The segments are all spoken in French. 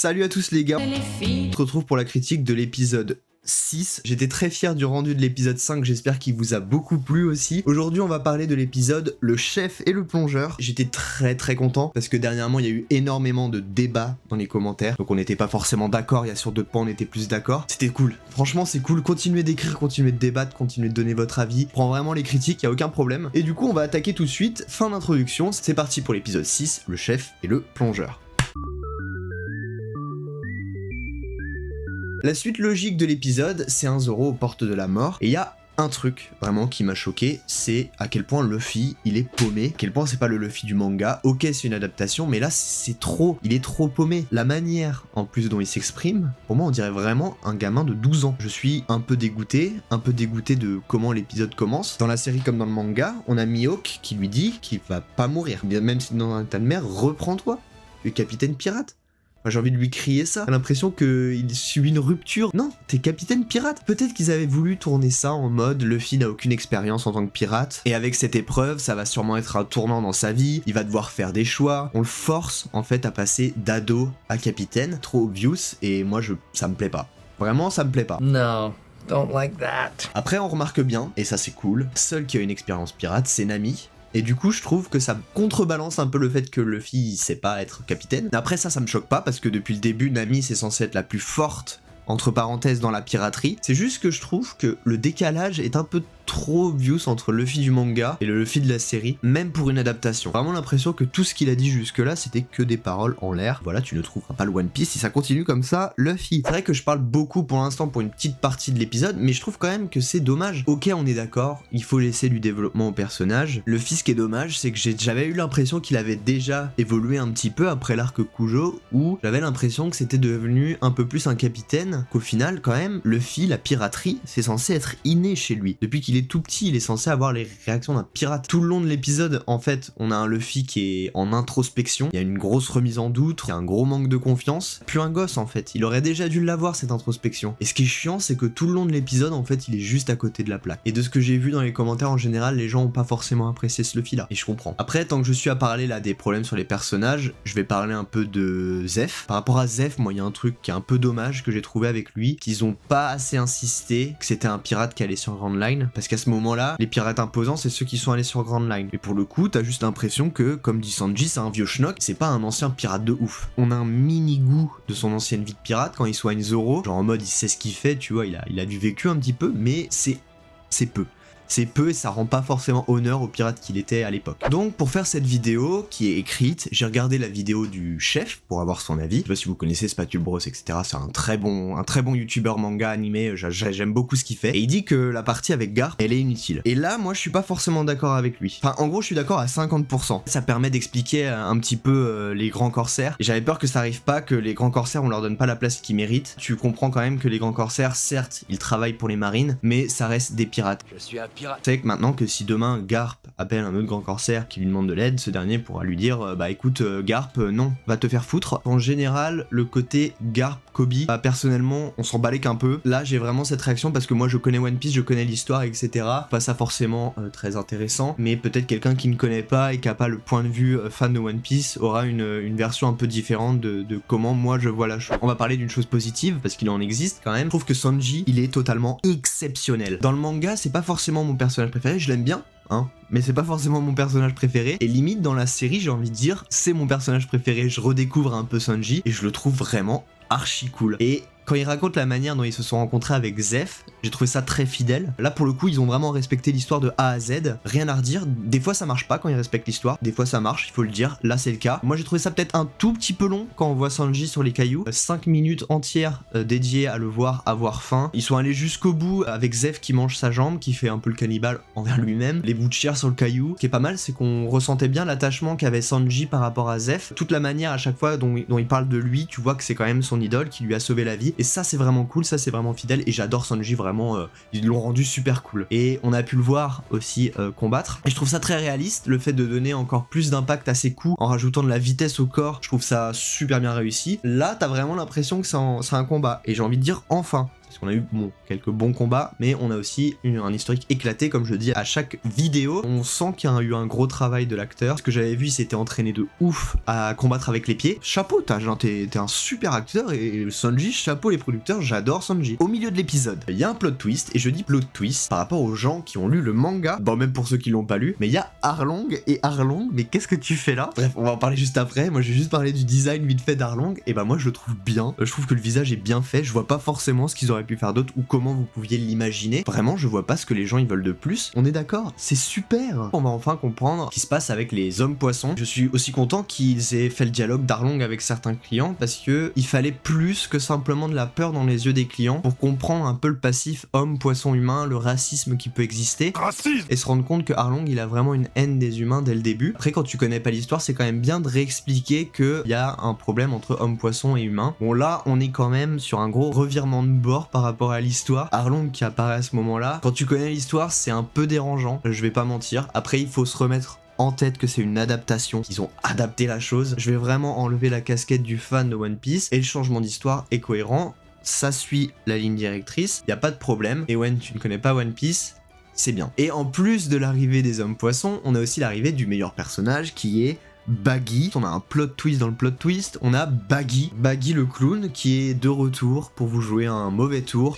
Salut à tous les gars, on se retrouve pour la critique de l'épisode 6. J'étais très fier du rendu de l'épisode 5, j'espère qu'il vous a beaucoup plu aussi. Aujourd'hui on va parler de l'épisode Le Chef et le Plongeur. J'étais très content parce que dernièrement il y a eu énormément de débats dans les commentaires, donc on n'était pas forcément d'accord, il y a sur deux points on était plus d'accord. C'était cool, franchement c'est cool, continuez d'écrire, continuez de débattre, continuez de donner votre avis, prends vraiment les critiques, il y a aucun problème. Et du coup on va attaquer tout de suite, fin d'introduction, c'est parti pour l'épisode 6, Le Chef et le Plongeur. La suite logique de l'épisode, c'est un Zoro aux portes de la mort, et il y a un truc vraiment qui m'a choqué, c'est à quel point Luffy, il est paumé, à quel point c'est pas le Luffy du manga, ok c'est une adaptation, mais là c'est trop, il est trop paumé. La manière en plus dont il s'exprime, pour moi on dirait vraiment un gamin de 12 ans. Je suis un peu dégoûté de comment l'épisode commence. Dans la série comme dans le manga, on a Mihawk qui lui dit qu'il va pas mourir, même si dans un état de mer, reprends-toi, tu es capitaine pirate. Moi j'ai envie de lui crier ça, j'ai l'impression qu'il subit une rupture. Non, t'es capitaine pirate. Peut-être qu'ils avaient voulu tourner ça en mode Luffy n'a aucune expérience en tant que pirate, et avec cette épreuve, ça va sûrement être un tournant dans sa vie, il va devoir faire des choix. On le force en fait à passer d'ado à capitaine, trop obvious, et moi ça me plaît pas. Vraiment ça me plaît pas. No. Don't like that. Après on remarque bien, et ça c'est cool, seul qui a une expérience pirate c'est Nami. Et du coup, je trouve que ça contrebalance un peu le fait que Luffy sait pas être capitaine. Après ça me choque pas, parce que depuis le début, Nami c'est censé être la plus forte, entre parenthèses, dans la piraterie. C'est juste que je trouve que le décalage est un peu trop obvious entre Luffy du manga et le Luffy de la série, même pour une adaptation. Vraiment l'impression que tout ce qu'il a dit jusque-là, c'était que des paroles en l'air. Voilà, tu ne trouveras pas le One Piece si ça continue comme ça, Luffy. C'est vrai que je parle beaucoup pour l'instant pour une petite partie de l'épisode, mais je trouve quand même que c'est dommage. Ok, on est d'accord, il faut laisser du développement au personnage. Luffy, ce qui est dommage, c'est que j'avais eu l'impression qu'il avait déjà évolué un petit peu après l'arc Kujo, où j'avais l'impression que c'était devenu un peu plus un capitaine, qu'au final, quand même, Luffy, la piraterie, c'est censé être inné chez lui. Depuis qu'il est tout petit, il est censé avoir les réactions d'un pirate. Tout le long de l'épisode, en fait, on a un Luffy qui est en introspection, il y a une grosse remise en doute, il y a un gros manque de confiance. Plus un gosse, en fait, il aurait déjà dû l'avoir, cette introspection. Et ce qui est chiant, c'est que tout le long de l'épisode, en fait, il est juste à côté de la plaque. Et de ce que j'ai vu dans les commentaires, en général, les gens ont pas forcément apprécié ce Luffy-là. Et je comprends. Après, tant que je suis à parler, là, des problèmes sur les personnages, je vais parler un peu de Zeff. Par rapport à Zeff, moi, il y a un truc qui est un peu dommage que j'ai trouvé avec lui, qu'ils ont pas assez insisté que c'était un pirate qui allait sur Grand Line, parce qu'à ce moment-là, les pirates imposants, c'est ceux qui sont allés sur Grand Line. Et pour le coup, t'as juste l'impression que, comme dit Sanji, c'est un vieux schnock, c'est pas un ancien pirate de ouf. On a un mini-goût de son ancienne vie de pirate quand il soigne Zoro, genre en mode il sait ce qu'il fait, tu vois, il a du vécu un petit peu, mais c'est peu. C'est peu et ça rend pas forcément honneur au pirate qu'il était à l'époque. Donc pour faire cette vidéo qui est écrite, j'ai regardé la vidéo du chef pour avoir son avis. Je sais pas si vous connaissez Spatule Bros, etc. C'est un très bon youtubeur manga animé, j'aime beaucoup ce qu'il fait. Et il dit que la partie avec Garp, elle est inutile. Et là, moi je suis pas forcément d'accord avec lui. Enfin en gros je suis d'accord à 50%. Ça permet d'expliquer un petit peu les grands corsaires. Et j'avais peur que ça arrive pas, que les grands corsaires on leur donne pas la place qu'ils méritent. Tu comprends quand même que les grands corsaires, certes, ils travaillent pour les marines, mais ça reste des pirates. Je suis un pirate. C'est que maintenant que si demain Garp appelle un autre grand corsaire qui lui demande de l'aide, ce dernier pourra lui dire bah écoute Garp non, va te faire foutre. En général le côté Garp Kobe, bah, personnellement on s'en balait qu'un peu. Là j'ai vraiment cette réaction parce que moi je connais One Piece, je connais l'histoire, etc. Pas ça forcément très intéressant, mais peut-être quelqu'un qui ne connaît pas et qui a pas le point de vue fan de One Piece aura une version un peu différente de comment moi je vois la chose. On va parler d'une chose positive parce qu'il en existe quand même. Je trouve que Sanji il est totalement exceptionnel. Dans le manga c'est pas forcément mon personnage préféré, je l'aime bien, hein, mais c'est pas forcément mon personnage préféré, et limite dans la série j'ai envie de dire c'est mon personnage préféré, je redécouvre un peu Sanji et je le trouve vraiment archi cool. Et quand il raconte la manière dont ils se sont rencontrés avec Zeff, j'ai trouvé ça très fidèle. Là pour le coup ils ont vraiment respecté l'histoire de A à Z, rien à redire. Des fois ça marche pas quand ils respectent l'histoire, des fois ça marche, il faut le dire, là c'est le cas. Moi j'ai trouvé ça peut-être un tout petit peu long quand on voit Sanji sur les cailloux, 5 minutes entières dédiées à le voir avoir faim. Ils sont allés jusqu'au bout avec Zeff qui mange sa jambe, qui fait un peu le cannibale envers lui-même, les bouts de chair sur le caillou. Ce qui est pas mal c'est qu'on ressentait bien l'attachement qu'avait Sanji par rapport à Zeff, toute la manière à chaque fois dont il parle de lui, tu vois que c'est quand même son idole qui lui a sauvé la vie. Et ça c'est vraiment cool, ça c'est vraiment fidèle, et j'adore Sanji vraiment, ils l'ont rendu super cool. Et on a pu le voir aussi combattre, et je trouve ça très réaliste, le fait de donner encore plus d'impact à ses coups en rajoutant de la vitesse au corps, je trouve ça super bien réussi. Là t'as vraiment l'impression que c'est un combat, et j'ai envie de dire enfin. parce qu'on a eu quelques bons combats, mais on a aussi eu un historique éclaté, comme je dis à chaque vidéo. On sent qu'il y a eu un gros travail de l'acteur. Ce que j'avais vu, il s'était entraîné de ouf à combattre avec les pieds. Chapeau, t'es un super acteur, et Sanji, chapeau les producteurs, j'adore Sanji. Au milieu de l'épisode, il y a un plot twist, et je dis plot twist par rapport aux gens qui ont lu le manga, bon même pour ceux qui l'ont pas lu, mais il y a Arlong, et Arlong, mais qu'est-ce que tu fais là? Bref, on va en parler juste après. Moi je vais juste parler du design vite fait d'Arlong, et bah moi je le trouve bien. Je trouve que le visage est bien fait, je vois pas forcément ce qu'ils auraient pu faire d'autre ou comment vous pouviez l'imaginer. Vraiment, je vois pas ce que les gens ils veulent de plus. On est d'accord, c'est super. On va enfin comprendre ce qui se passe avec les hommes poissons. Je suis aussi content qu'ils aient fait le dialogue d'Arlong avec certains clients, parce que il fallait plus que simplement de la peur dans les yeux des clients pour comprendre un peu le passif homme poisson humain, le racisme qui peut exister, et se rendre compte que Arlong il a vraiment une haine des humains dès le début. Après, quand tu connais pas l'histoire, c'est quand même bien de réexpliquer qu'il y a un problème entre homme poisson et humain. Bon là, on est quand même sur un gros revirement de bord par rapport à l'histoire. Arlong qui apparaît à ce moment-là, quand tu connais l'histoire, c'est un peu dérangeant, je vais pas mentir. Après, il faut se remettre en tête que c'est une adaptation, qu'ils ont adapté la chose. Je vais vraiment enlever la casquette du fan de One Piece, et le changement d'histoire est cohérent, ça suit la ligne directrice, y a pas de problème. Et when tu ne connais pas One Piece, c'est bien. Et en plus de l'arrivée des hommes poissons, on a aussi l'arrivée du meilleur personnage qui est Baggy. On a un plot twist dans le plot twist, on a Baggy le clown qui est de retour pour vous jouer un mauvais tour.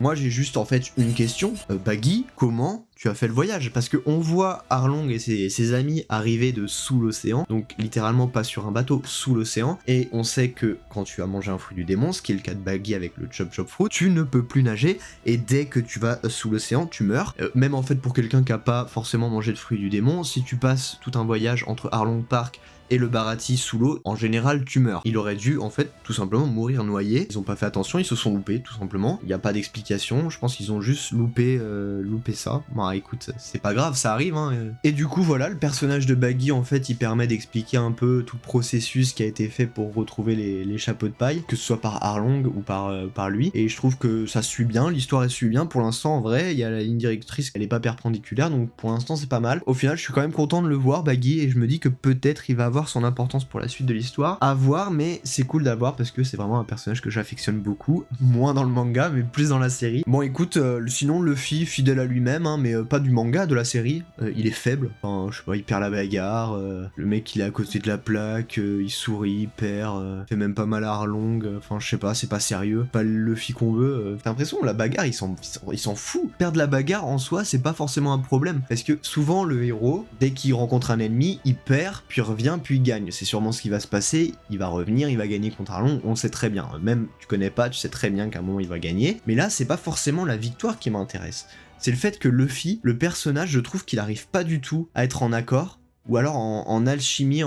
Moi j'ai juste en fait une question, Baggy, comment tu as fait le voyage? Parce que on voit Arlong et ses amis arriver de sous l'océan, donc littéralement pas sur un bateau, sous l'océan, et on sait que quand tu as mangé un fruit du démon, ce qui est le cas de Baggy avec le Chop Chop Fruit, tu ne peux plus nager, et dès que tu vas sous l'océan, tu meurs. Même en fait pour quelqu'un qui a pas forcément mangé de fruit du démon, si tu passes tout un voyage entre Arlong Park et le Baratie sous l'eau, en général tu meurs. Il aurait dû en fait tout simplement mourir noyé. Ils ont pas fait attention, ils se sont loupés tout simplement. Il n'y a pas d'explication, je pense qu'ils ont juste loupé ça. Bon écoute, c'est pas grave, ça arrive hein. Et du coup voilà, le personnage de Baggy en fait il permet d'expliquer un peu tout le processus qui a été fait pour retrouver les chapeaux de paille, que ce soit par Arlong ou par lui. Et je trouve que ça suit bien, l'histoire elle suit bien. Pour l'instant en vrai, il y a la ligne directrice, elle est pas perpendiculaire, donc pour l'instant c'est pas mal. Au final je suis quand même content de le voir Baggy, et je me dis que peut-être il va avoir son importance pour la suite de l'histoire, à voir, mais c'est cool d'avoir parce que c'est vraiment un personnage que j'affectionne beaucoup, moins dans le manga mais plus dans la série. Bon écoute, sinon Luffy fidèle à lui-même, hein, mais pas du manga, de la série, il est faible, enfin je sais pas, il perd la bagarre, le mec il est à côté de la plaque, il sourit, il perd, fait même pas mal à Arlong, enfin je sais pas, c'est pas sérieux, pas le Luffy qu'on veut, t'as l'impression la bagarre il s'en fout. Perdre la bagarre en soi c'est pas forcément un problème, parce que souvent le héros, dès qu'il rencontre un ennemi, il perd, puis revient, puis il gagne. C'est sûrement ce qui va se passer, il va revenir, il va gagner contre Arlong, on sait très bien, même tu connais pas, tu sais très bien qu'à un moment il va gagner, mais là c'est pas forcément la victoire qui m'intéresse, c'est le fait que Luffy, le personnage, je trouve qu'il arrive pas du tout à être en accord, ou alors en alchimie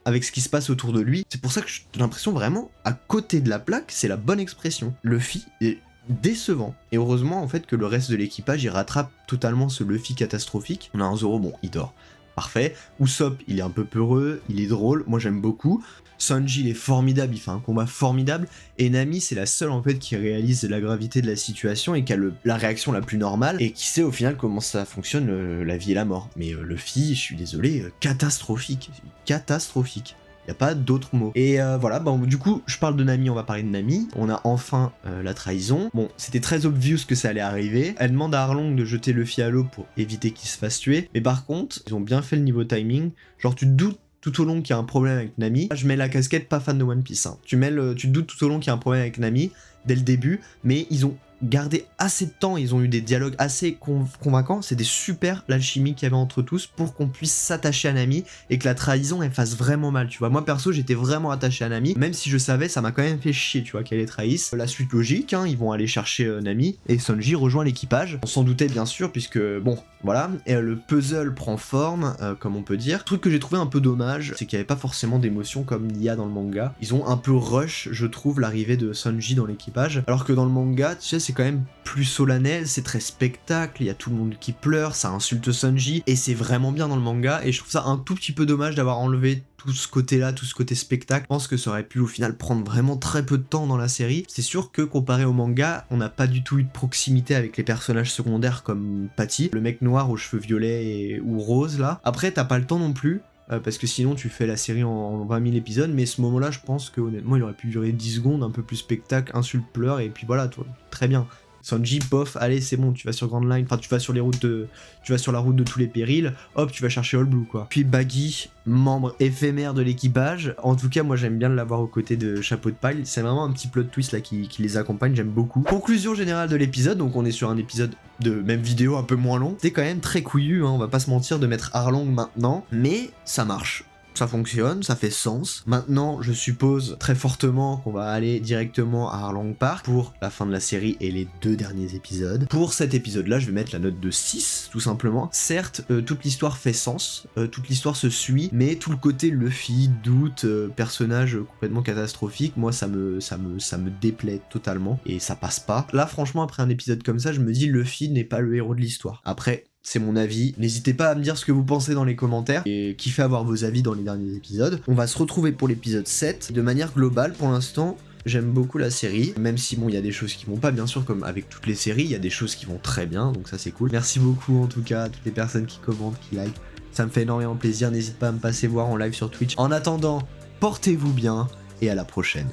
avec ce qui se passe autour de lui. C'est pour ça que j'ai l'impression vraiment, à côté de la plaque, c'est la bonne expression. Luffy est décevant, et heureusement en fait que le reste de l'équipage il rattrape totalement ce Luffy catastrophique. On a un Zoro, bon il dort, parfait. Usopp, il est un peu peureux, il est drôle, moi j'aime beaucoup. Sanji, il est formidable, il fait un combat formidable. Et Nami, c'est la seule en fait qui réalise la gravité de la situation et qui a la réaction la plus normale et qui sait au final comment ça fonctionne, la vie et la mort. Mais Luffy, je suis désolé, catastrophique. Catastrophique. Y a pas d'autres mots. Et voilà, bon, du coup, je parle de Nami, on va parler de Nami. On a enfin la trahison. Bon, c'était très obvious que ça allait arriver. Elle demande à Arlong de jeter Luffy à l'eau pour éviter qu'il se fasse tuer. Mais par contre, ils ont bien fait le niveau timing. Genre, tu te doutes tout au long qu'il y a un problème avec Nami. Je mets la casquette pas fan de One Piece. Hein. Tu te doutes tout au long qu'il y a un problème avec Nami dès le début, mais ils ont gardé assez de temps, ils ont eu des dialogues assez convaincants, c'était super l'alchimie qu'il y avait entre tous pour qu'on puisse s'attacher à Nami et que la trahison elle fasse vraiment mal, tu vois. Moi perso j'étais vraiment attaché à Nami, même si je savais, ça m'a quand même fait chier, tu vois, qu'elle les trahisse. La suite logique, hein, ils vont aller chercher Nami et Sanji rejoint l'équipage. On s'en doutait bien sûr puisque bon, voilà, et le puzzle prend forme, comme on peut dire. Le truc que j'ai trouvé un peu dommage, c'est qu'il n'y avait pas forcément d'émotion comme il y a dans le manga. Ils ont un peu rush, je trouve, l'arrivée de Sanji dans l'équipage, alors que dans le manga, tu sais, c'est quand même plus solennel, c'est très spectacle, il y a tout le monde qui pleure, ça insulte Sanji, et c'est vraiment bien dans le manga, et je trouve ça un tout petit peu dommage d'avoir enlevé tout ce côté-là, tout ce côté spectacle. Je pense que ça aurait pu au final prendre vraiment très peu de temps dans la série. C'est sûr que comparé au manga, on n'a pas du tout eu de proximité avec les personnages secondaires comme Patty, le mec noir aux cheveux violets ou roses là. Après, t'as pas le temps non plus. parce que sinon tu fais la série en 20 000 épisodes, mais ce moment-là, je pense que honnêtement, il aurait pu durer 10 secondes, un peu plus spectacle, insulte, pleure, et puis voilà, toi, très bien. Sanji, pof, allez, c'est bon, tu vas sur Grand Line, enfin, tu vas sur la route de tous les périls, hop, tu vas chercher All Blue, quoi. Puis Baggy, membre éphémère de l'équipage. En tout cas, moi, j'aime bien l'avoir aux côtés de Chapeau de Paille. C'est vraiment un petit plot twist, là, qui les accompagne, j'aime beaucoup. Conclusion générale de l'épisode, donc on est sur un épisode de même vidéo un peu moins long. C'est quand même très couillu, hein, on va pas se mentir, de mettre Arlong maintenant, mais ça marche. Ça fonctionne, ça fait sens. Maintenant, je suppose très fortement qu'on va aller directement à Arlong Park pour la fin de la série et les 2 derniers épisodes. Pour cet épisode-là, je vais mettre la note de 6, tout simplement. Certes, toute l'histoire fait sens, toute l'histoire se suit, mais tout le côté Luffy, doute, personnage complètement catastrophique, moi ça me déplaît totalement et ça passe pas. Là, franchement, après un épisode comme ça, je me dis Luffy n'est pas le héros de l'histoire. Après, c'est mon avis. N'hésitez pas à me dire ce que vous pensez dans les commentaires et kiffez avoir vos avis dans les derniers épisodes. On va se retrouver pour l'épisode 7. De manière globale, pour l'instant, j'aime beaucoup la série, même si bon, il y a des choses qui vont pas, bien sûr, comme avec toutes les séries, il y a des choses qui vont très bien, donc ça c'est cool. Merci beaucoup en tout cas à toutes les personnes qui commentent, qui like. Ça me fait énormément plaisir. N'hésite pas à me passer voir en live sur Twitch. En attendant, portez-vous bien et à la prochaine.